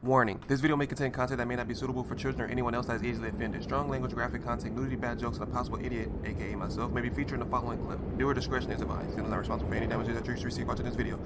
Warning, this video may contain content that may not be suitable for children or anyone else that is easily offended. Strong language, graphic content, nudity, bad jokes, and a possible idiot, aka myself, may be featured in the following clip. Viewer discretion is advised. Channel is not responsible for any damages that you receive watching this video.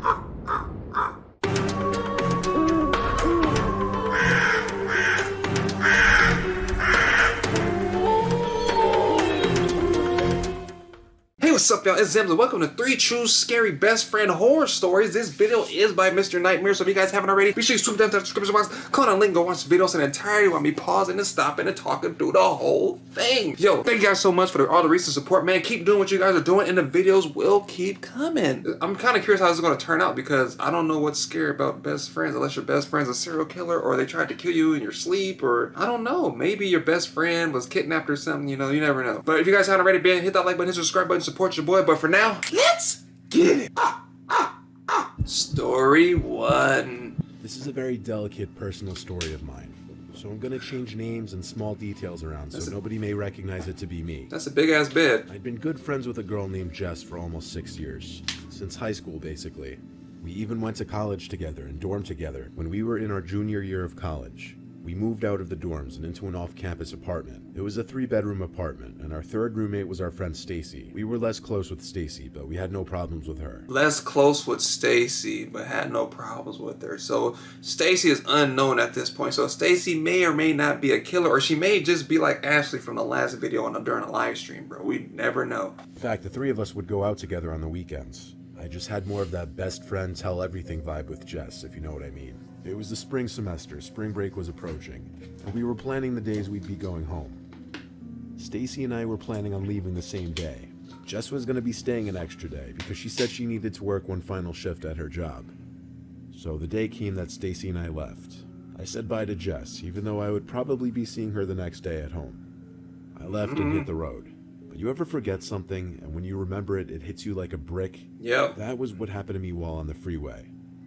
Hey, what's up, y'all? It's Zemza. Welcome to 3 True Scary Best Friend Horror Stories. This video is by Mr. Nightmare, so if you guys haven't already, be sure you swoop down to the description box, click on the link, go watch the videos in entirety while me pausing and stopping and talking through the whole thing. Yo, thank you guys so much for all the recent support, man. Keep doing what you guys are doing, and the videos will keep coming. I'm kind of curious how this is going to turn out because I don't know what's scary about best friends unless your best friend's a serial killer or they tried to kill you in your sleep, or I don't know, maybe your best friend was kidnapped or something, you know, you never know. But if you guys haven't already been, hit that like button, hit the subscribe button, support your boy. But for now, let's get it. Story 1. This is a very delicate personal story of mine, so I'm gonna change names and small details around so nobody may recognize it to be me. That's a big ass bed. I'd been good friends with a girl named Jess for almost 6 years, since high school basically. We even went to college together and dormed together when we were in our junior year of college. We moved out of the dorms and into an off-campus apartment. It was a 3-bedroom apartment, and our third roommate was our friend Stacy. We were less close with Stacy, but we had no problems with her. Less close with Stacy, but had no problems with her. So Stacy is unknown at this point. So Stacy may or may not be a killer, or she may just be like Ashley from the last video during a live stream, bro. We never know. In fact, the 3 of us would go out together on the weekends. I just had more of that best friend tell everything vibe with Jess, if you know what I mean. It was the spring semester, spring break was approaching, and we were planning the days we'd be going home. Stacy and I were planning on leaving the same day. Jess was going to be staying an extra day because she said she needed to work one final shift at her job. So the day came that Stacy and I left. I said bye to Jess, even though I would probably be seeing her the next day at home. I left and hit the road. But you ever forget something, and when you remember it, it hits you like a brick? Yep. That was what happened to me while on the freeway.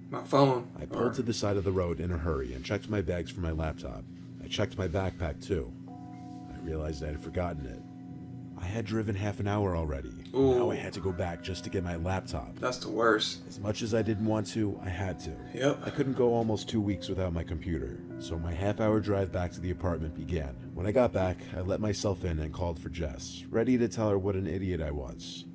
My phone. I pulled to the side of the road in a hurry and checked my bags for my laptop. I checked my backpack too. I realized I had forgotten it. I had driven half an hour already. Ooh. Now I had to go back just to get my laptop. That's the worst. As much as I didn't want to, I had to. Yep. I couldn't go almost 2 weeks without my computer, so my half-hour drive back to the apartment began. When I got back, I let myself in and called for Jess, ready to tell her what an idiot I was.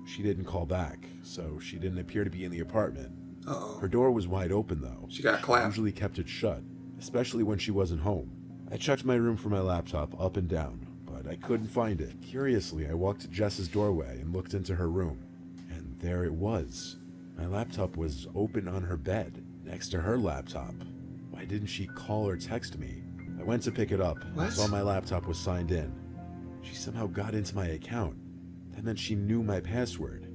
She didn't call back, so she didn't appear to be in the apartment. Uh-oh. Her door was wide open though. She got clapped. Usually kept it shut, especially when she wasn't home. I checked my room for my laptop up and down, but I couldn't find it. Curiously, I walked to Jess's doorway and looked into her room, and there it was. My laptop was open on her bed, next to her laptop. Why didn't she call or text me? I went to pick it up and saw my laptop was signed in. She somehow got into my account. That meant she knew my password.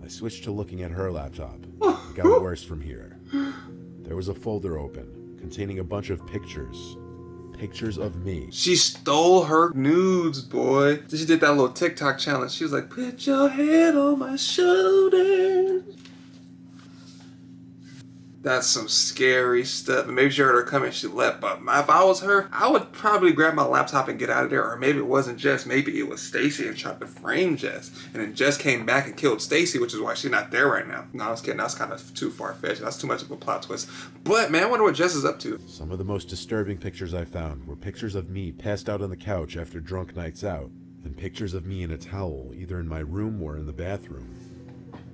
I switched to looking at her laptop. It got worse from here. There was a folder open, containing a bunch of pictures. Pictures of me. She stole her nudes, boy. She did that little TikTok challenge. She was like, put your head on my shoulders. That's some scary stuff. And maybe she heard her coming, she left. But if I was her, I would probably grab my laptop and get out of there. Or maybe it wasn't Jess. Maybe it was Stacy and tried to frame Jess. And then Jess came back and killed Stacy, which is why she's not there right now. No, I was kidding. That's kind of too far-fetched. That's too much of a plot twist. But, man, I wonder what Jess is up to. Some of the most disturbing pictures I found were pictures of me passed out on the couch after drunk nights out, and pictures of me in a towel, either in my room or in the bathroom.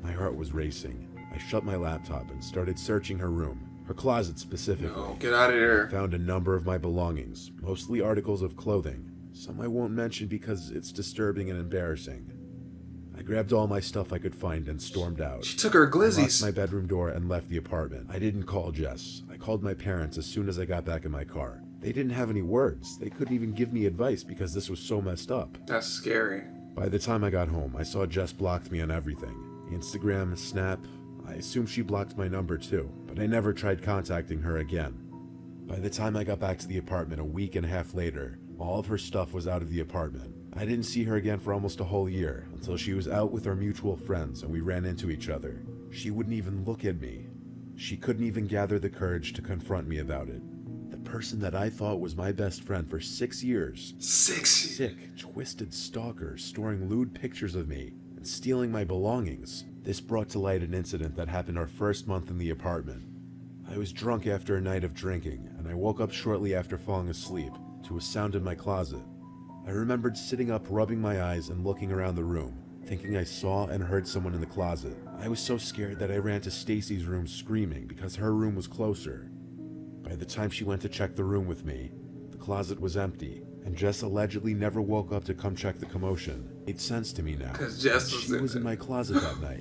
My heart was racing. I shut my laptop and started searching her room, her closet specifically. No, get out of there. I found a number of my belongings, mostly articles of clothing. Some I won't mention because it's disturbing and embarrassing. I grabbed all my stuff I could find and stormed out. She took her I glizzies. locked my bedroom door and left the apartment. I didn't call Jess. I called my parents as soon as I got back in my car. They didn't have any words. They couldn't even give me advice because this was so messed up. That's scary. By the time I got home, I saw Jess blocked me on everything. Instagram, Snap. I assume she blocked my number too, but I never tried contacting her again. By the time I got back to the apartment a week and a half later, all of her stuff was out of the apartment. I didn't see her again for almost a whole year, until she was out with our mutual friends and we ran into each other. She wouldn't even look at me. She couldn't even gather the courage to confront me about it. The person that I thought was my best friend for 6 years. Sick, twisted stalker storing lewd pictures of me and stealing my belongings. This brought to light an incident that happened our first month in the apartment. I I was drunk after a night of drinking, and I woke up shortly after falling asleep to a sound in my closet. I remembered sitting up, rubbing my eyes, and looking around the room, thinking I saw and heard someone in the closet. I was so scared that I ran to Stacy's room screaming because her room was closer. By the time she went to check the room with me, the closet was empty, and Jess allegedly never woke up to come check the commotion. It made sense to me now. Because Jess She was in my closet that night.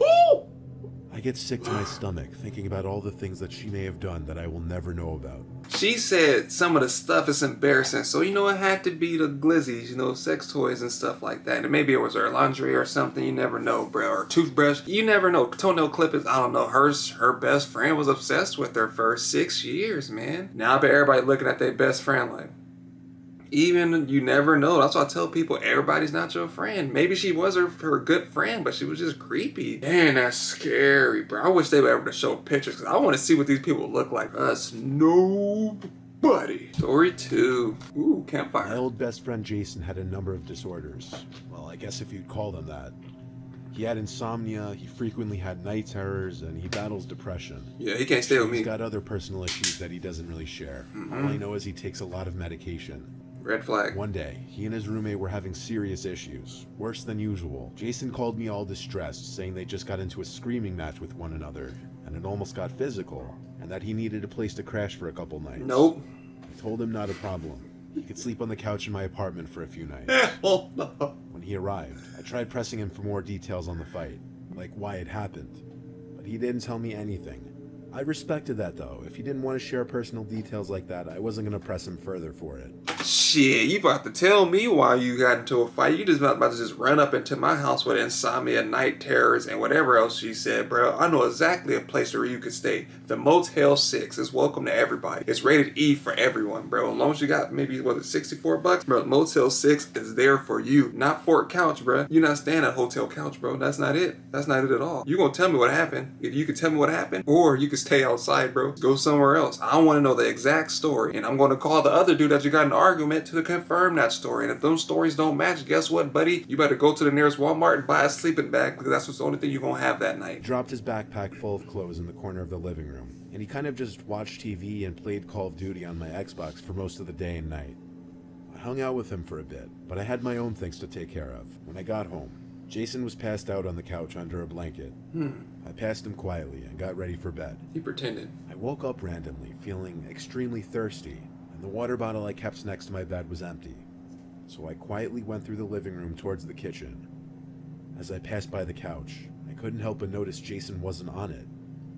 I get sick to my stomach thinking about all the things that she may have done that I will never know about. She said some of the stuff is embarrassing, so it had to be the glizzies, sex toys and stuff like that. And maybe it was her lingerie or something, you never know, bro. Or toothbrush, you never know. Toenail clippers, I don't know. Her best friend was obsessed with her for 6 years, man. Now I bet everybody looking at their best friend like, even you never know. That's why I tell people everybody's not your friend. Maybe she was her good friend, but she was just creepy. Man, that's scary, bro. I wish they were able to show pictures because I want to see what these people look like. Us nobody. Story 2. Ooh, campfire. My old best friend Jason had a number of disorders. Well, I guess if you'd call them that. He had insomnia, he frequently had night terrors, and he battles depression. Yeah, he can't stay with me. He's got other personal issues that he doesn't really share. All I know is he takes a lot of medication. Red flag. One day, he and his roommate were having serious issues, worse than usual. Jason called me all distressed, saying they just got into a screaming match with one another, and it almost got physical, and that he needed a place to crash for a couple nights. Nope. I told him not a problem. He could sleep on the couch in my apartment for a few nights. Oh, no. When he arrived, I tried pressing him for more details on the fight, like why it happened, but he didn't tell me anything. I respected that though. If he didn't want to share personal details like that, I wasn't going to press him further for it. Shit, you about to tell me why you got into a fight. You just about to just run up into my house with insomnia, night terrors, and whatever else she said, bro. I know exactly a place where you could stay. The Motel 6 is welcome to everybody. It's rated E for everyone, bro. As long as you got maybe, $64? Bro, Motel 6 is there for you. Not Fort Couch, bro. You're not staying at Hotel Couch, bro. That's not it. That's not it at all. You gonna tell me what happened. If you could tell me what happened, or you could stay outside, bro. Go somewhere else. I want to know the exact story, and I'm going to call the other dude that you got in an argument to confirm that story. And if those stories don't match, guess what, buddy? You better go to the nearest Walmart and buy a sleeping bag, because that's the only thing you're going to have that night. He dropped his backpack full of clothes in the corner of the living room, and he kind of just watched TV and played Call of Duty on my Xbox for most of the day and night. I hung out with him for a bit, but I had my own things to take care of. When I got home, Jason was passed out on the couch under a blanket. I passed him quietly and got ready for bed. He pretended. I woke up randomly, feeling extremely thirsty, and the water bottle I kept next to my bed was empty. So I quietly went through the living room towards the kitchen. As I passed by the couch, I couldn't help but notice Jason wasn't on it.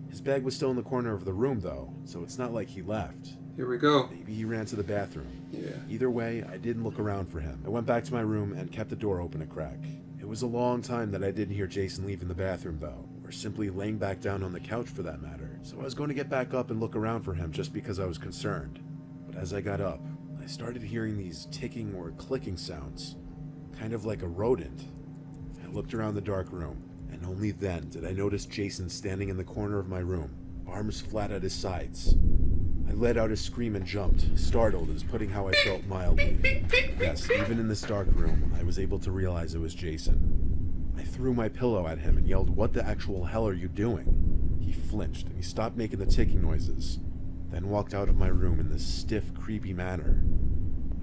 His bag was still in the corner of the room though, so it's not like he left. Here we go. Maybe he ran to the bathroom. Yeah. Either way, I didn't look around for him. I went back to my room and kept the door open a crack. It was a long time that I didn't hear Jason leaving the bathroom though, or simply laying back down on the couch for that matter. So I was going to get back up and look around for him just because I was concerned. But as I got up, I started hearing these ticking or clicking sounds, kind of like a rodent. I looked around the dark room, and only then did I notice Jason standing in the corner of my room, arms flat at his sides. I let out a scream and jumped, startled as putting how I felt mildly. Yes, even in this dark room, I was able to realize it was Jason. I threw my pillow at him and yelled, "What the actual hell are you doing?" He flinched and he stopped making the ticking noises, then walked out of my room in this stiff, creepy manner.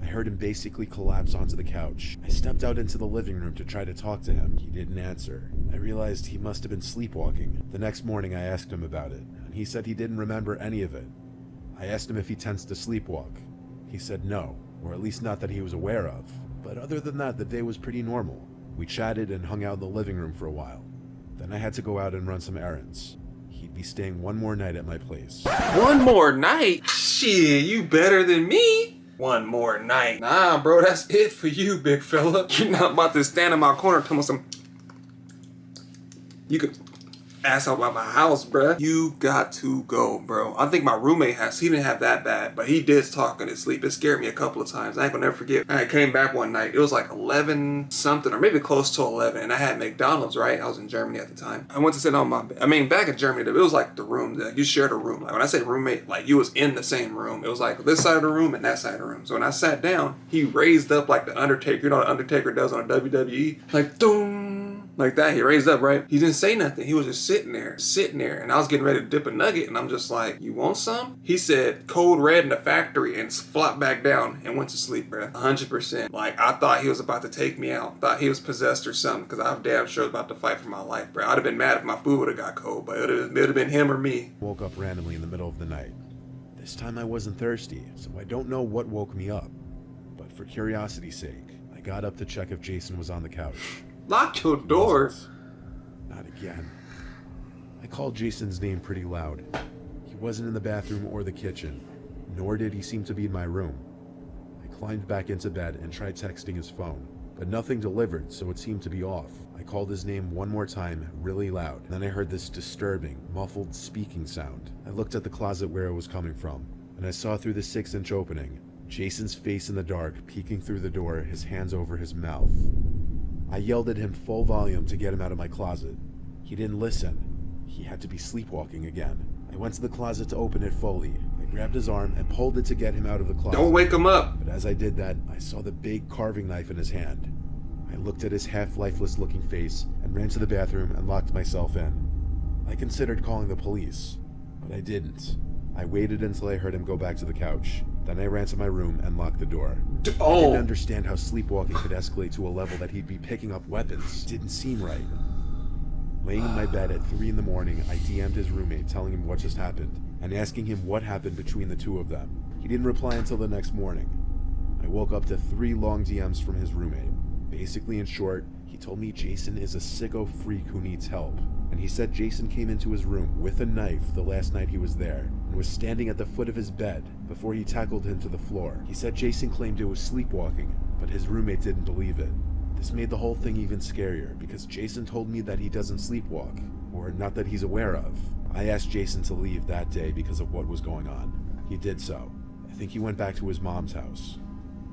I heard him basically collapse onto the couch. I stepped out into the living room to try to talk to him. He didn't answer. I realized he must have been sleepwalking. The next morning I asked him about it, and he said he didn't remember any of it. I asked him if he tends to sleepwalk. He said no, or at least not that he was aware of. But other than that, the day was pretty normal. We chatted and hung out in the living room for a while. Then I had to go out and run some errands. He'd be staying one more night at my place. One more night? Shit, you better than me. One more night. Nah, bro, that's it for you, big fella. You're not about to stand in my corner and tell me some... You could ass out by my house, bruh. You got to go, bro. I think my roommate he didn't have that bad, but he did talk in his sleep. It scared me a couple of times. I ain't gonna never forget. I came back one night. It was like 11 something, or maybe close to 11, and I had McDonald's, right? I was in Germany at the time. I went to sit on my bed. I mean, back in Germany, it was like the room. Like you shared a room. Like when I say roommate, like you was in the same room. It was like this side of the room and that side of the room. So when I sat down, he raised up like the Undertaker. You know what the Undertaker does on a WWE? Like, doom. Like that, he raised up, right? He didn't say nothing. He was just sitting there. And I was getting ready to dip a nugget, and I'm just like, you want some? He said, code red in the factory, and flopped back down and went to sleep, bro. 100%. Like, I thought he was about to take me out. Thought he was possessed or something, because I was damn sure about to fight for my life, bro. I'd have been mad if my food would have got cold, but it would have been him or me. Woke up randomly in the middle of the night. This time I wasn't thirsty, so I don't know what woke me up. But for curiosity's sake, I got up to check if Jason was on the couch. Lock your door. Not again. I called Jason's name pretty loud. He wasn't in the bathroom or the kitchen, nor did he seem to be in my room. I climbed back into bed and tried texting his phone, but nothing delivered, so it seemed to be off. I called his name one more time, really loud. Then I heard this disturbing, muffled speaking sound. I looked at the closet where it was coming from, and I saw through the 6-inch opening, Jason's face in the dark, peeking through the door, his hands over his mouth. I yelled at him full volume to get him out of my closet. He didn't listen. He had to be sleepwalking again. I went to the closet to open it fully. I grabbed his arm and pulled it to get him out of the closet. Don't wake him up. But as I did that, I saw the big carving knife in his hand. I looked at his half-lifeless looking face and ran to the bathroom and locked myself in. I considered calling the police, but I didn't. I waited until I heard him go back to the couch. Then I ran to my room and locked the door. I didn't understand how sleepwalking could escalate to a level that he'd be picking up weapons. It didn't seem right. Laying in my bed at 3 in the morning, I DM'd his roommate telling him what just happened and asking him what happened between the two of them. He didn't reply until the next morning. I woke up to 3 long DMs from his roommate. Basically, in short, he told me Jason is a sicko freak who needs help. And he said Jason came into his room with a knife the last night he was there and was standing at the foot of his bed before he tackled him to the floor. He said Jason claimed it was sleepwalking, but his roommate didn't believe it. This made the whole thing even scarier because Jason told me that he doesn't sleepwalk, or not that he's aware of. I asked Jason to leave that day because of what was going on. He did so. I think he went back to his mom's house.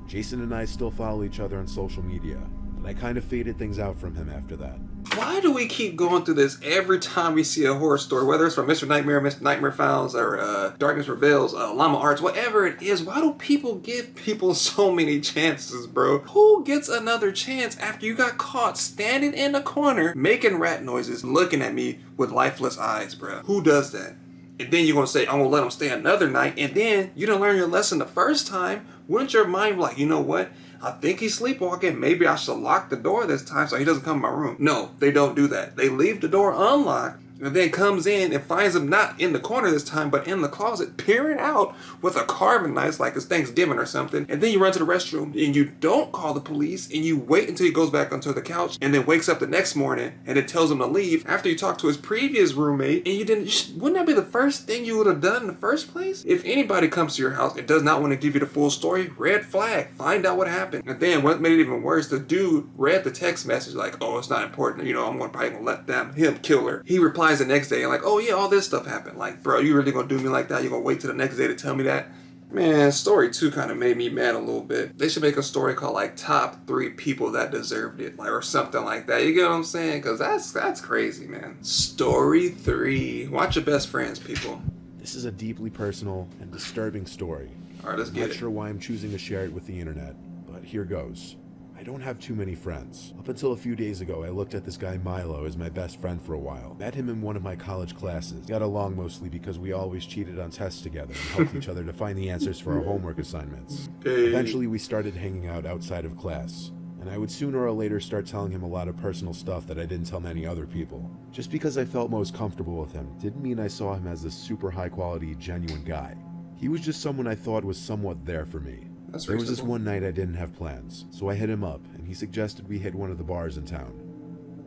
Jason and I still follow each other on social media, but I kind of faded things out from him after that. Why do we keep going through this every time we see a horror story, whether it's from Mr. Nightmare, Mr. Nightmare Files, or Darkness Reveals, Llama Arts, whatever it is? Why do people give people so many chances, bro? Who gets another chance after you got caught standing in the corner making rat noises, looking at me with lifeless eyes, bro? Who does that? And then you're going to say, I'm going to let him stay another night, and then you didn't learn your lesson the first time. Wouldn't your mind be like, you know what? I think he's sleepwalking. Maybe I should lock the door this time so he doesn't come in my room. No, they don't do that. They leave the door unlocked and then comes in and finds him not in the corner this time, but in the closet, peering out with a carving knife like it's Thanksgiving or something. And then you run to the restroom and you don't call the police and you wait until he goes back onto the couch and then wakes up the next morning and it tells him to leave after you talked to his previous roommate and you didn't. Wouldn't that be the first thing you would have done in the first place? If anybody comes to your house and does not want to give you the full story, red flag. Find out what happened. And then what made it even worse, the dude read the text message like, oh, it's not important. You know, I'm probably gonna let him kill her. He replies the next day and like, oh yeah, all this stuff happened. Like, bro, you really gonna do me like that? You gonna wait till the next day to tell me that? Man, story 2 kind of made me mad a little bit. They should make a story called like top 3 people that deserved it, like, or something like that. You get what I'm saying? Because that's crazy, man. Story 3. Watch your best friends, people. This is a deeply personal and disturbing story. All right, let's I'm get not it. sure why I'm choosing to share it with the internet, but here goes. I don't have too many friends. Up until a few days ago, I looked at this guy Milo as my best friend for a while. Met him in one of my college classes. Got along mostly because we always cheated on tests together and helped each other to find the answers for our homework assignments. Hey. Eventually, we started hanging out outside of class, and I would sooner or later start telling him a lot of personal stuff that I didn't tell many other people. Just because I felt most comfortable with him didn't mean I saw him as a super high-quality, genuine guy. He was just someone I thought was somewhat there for me. That's There was this reasonable. one night I didn't have plans, so I hit him up, and he suggested we hit one of the bars in town.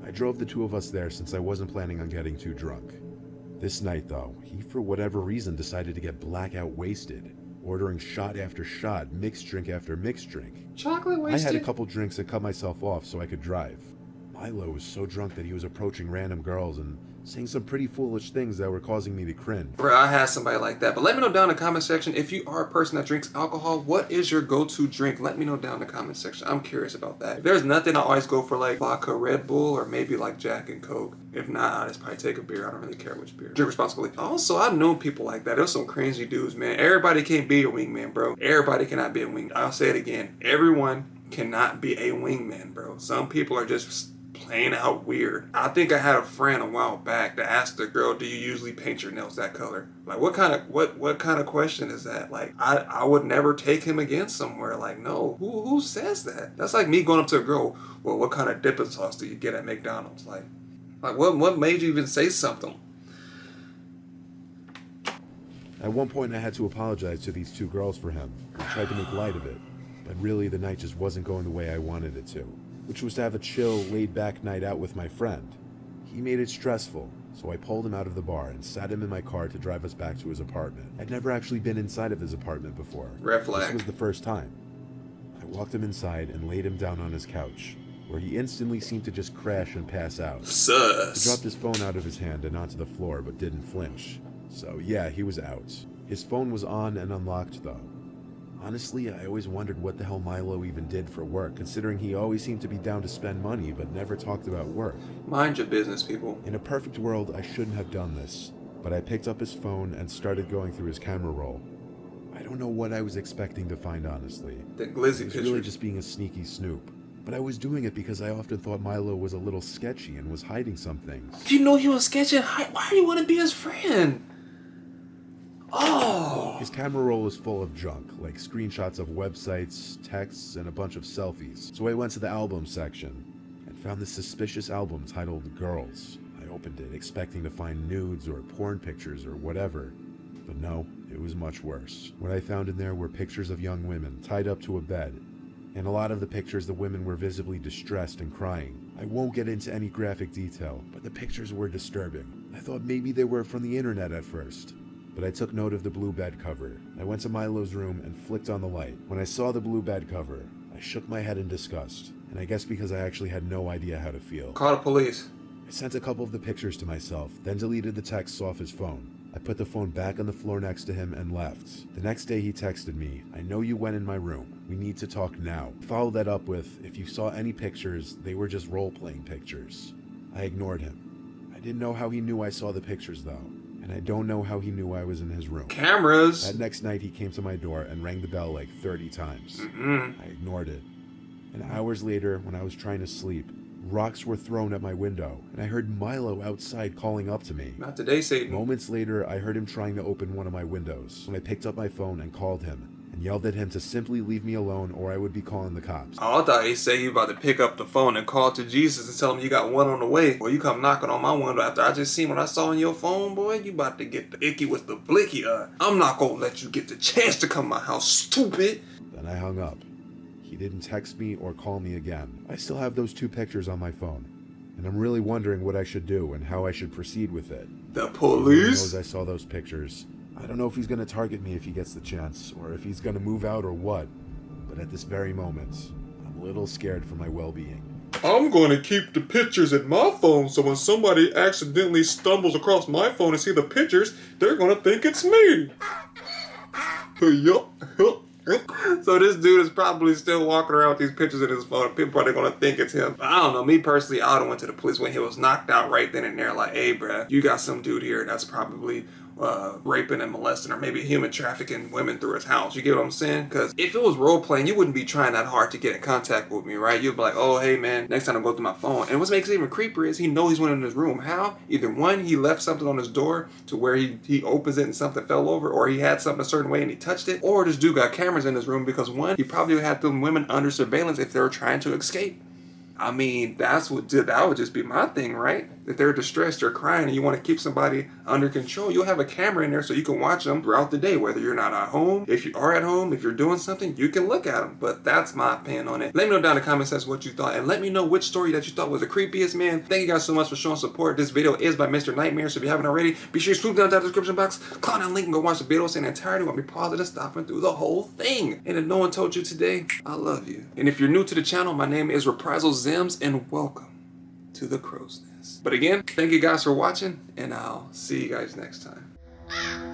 I drove the 2 of us there since I wasn't planning on getting too drunk. This night, though, he for whatever reason decided to get blackout wasted, ordering shot after shot, mixed drink after mixed drink. Chocolate I wasted? had a couple drinks and cut myself off so I could drive. Milo was so drunk that he was approaching random girls and saying some pretty foolish things that were causing me to cringe. Bro, I had somebody like that. But let me know down in the comment section, if you are a person that drinks alcohol, what is your go-to drink? Let me know down in the comment section. I'm curious about that. If there's nothing, I always go for like vodka Red Bull or maybe like Jack and Coke. If not, I just probably take a beer. I don't really care which beer. Drink responsibly. Also, I've known people like that. There's some crazy dudes, man. Everybody can't be a wingman, bro. Everybody cannot be a wingman. I'll say it again. Everyone cannot be a wingman, bro. Some people are just plain out weird. I think I had a friend a while back that asked the girl, do you usually paint your nails that color? Like, what kind of question is that? Like, I would never take him against somewhere. Like, no, who says that? That's like me going up to a girl, well, what kind of dipping sauce do you get at McDonald's? Like what made you even say something? At one point, I had to apologize to these two girls for him. I tried to make light of it, but really the night just wasn't going the way I wanted it to, which was to have a chill, laid-back night out with my friend. He made it stressful, so I pulled him out of the bar and sat him in my car to drive us back to his apartment. I'd never actually been inside of his apartment before. Red flag. This was the first time. I walked him inside and laid him down on his couch, where he instantly seemed to just crash and pass out. Sus. He dropped his phone out of his hand and onto the floor, but didn't flinch. So yeah, he was out. His phone was on and unlocked though. Honestly, I always wondered what the hell Milo even did for work, considering he always seemed to be down to spend money, but never talked about work. Mind your business, people. In a perfect world, I shouldn't have done this, but I picked up his phone and started going through his camera roll. I don't know what I was expecting to find, honestly. The glizzy It was picture. really just being a sneaky snoop. But I was doing it because I often thought Milo was a little sketchy and was hiding some things. If you know he was sketching, why do you want to be his friend? Oh. His camera roll is full of junk, like screenshots of websites, texts, and a bunch of selfies. So I went to the album section and found this suspicious album titled Girls. I opened it expecting to find nudes or porn pictures or whatever, but no, it was much worse. What I found in there were pictures of young women tied up to a bed. In a lot of the pictures, the women were visibly distressed and crying. I won't get into any graphic detail, but the pictures were disturbing. I thought maybe they were from the internet at first, but I took note of the blue bed cover. I went to Milo's room and flicked on the light. When I saw the blue bed cover, I shook my head in disgust, and I guess because I actually had no idea how to feel. Call the police. I sent a couple of the pictures to myself, then deleted the texts off his phone. I put the phone back on the floor next to him and left. The next day he texted me, I know you went in my room. We need to talk now. Follow that up with, if you saw any pictures, they were just role-playing pictures. I ignored him. I didn't know how he knew I saw the pictures though, and I don't know how he knew I was in his room. Cameras. That next night he came to my door and rang the bell like 30 times. I ignored it. And hours later, when I was trying to sleep, rocks were thrown at my window, and I heard Milo outside calling up to me. Not today, Satan. Moments later, I heard him trying to open one of my windows, when I picked up my phone and called him, and yelled at him to simply leave me alone or I would be calling the cops. Oh, I thought he said you about to pick up the phone and call to Jesus and tell him you got one on the way. Well, you come knocking on my window after I just seen what I saw on your phone, boy. You about to get the icky with the blicky eye. I'm not gonna let you get the chance to come to my house, stupid. Then I hung up. He didn't text me or call me again. I still have those two pictures on my phone, and I'm really wondering what I should do and how I should proceed with it. The He police? knows I saw those pictures. I don't know if he's gonna target me if he gets the chance, or if he's gonna move out or what, but at this very moment, I'm a little scared for my well-being. I'm going to keep the pictures in my phone so when somebody accidentally stumbles across my phone and see the pictures, they're going to think it's me. Yup. So this dude is probably still walking around with these pictures in his phone. People probably gonna think it's him. I don't know. Me personally, I would've went to the police when he was knocked out right then and there. Like, hey, bruh, you got some dude here that's probably raping and molesting or maybe human trafficking women through his house. You get what I'm saying? Because if it was role playing, you wouldn't be trying that hard to get in contact with me, right? You'd be like, oh, hey, man, next time I go through my phone. And what makes it even creepier is he knows he's went in his room. How? Either one, he left something on his door to where he opens it and something fell over, or he had something a certain way and he touched it, or this dude got cameras in his room because one, he probably had them women under surveillance if they were trying to escape. I mean, that would just be my thing, right? If they're distressed or crying and you want to keep somebody under control, you'll have a camera in there so you can watch them throughout the day, whether you're not at home. If you are at home, if you're doing something, you can look at them. But that's my opinion on it. Let me know down in the comment section what you thought, and let me know which story that you thought was the creepiest, man. Thank you guys so much for showing support. This video is by Mr. Nightmare, so if you haven't already, be sure you swoop down to the description box, click on that link and go watch the videos in entirety while we pause it and stopping through the whole thing. And if no one told you today, I love you. And if you're new to the channel, my name is Reprisal Zims, and welcome to the Crow's Nest. But again, thank you guys for watching, and I'll see you guys next time.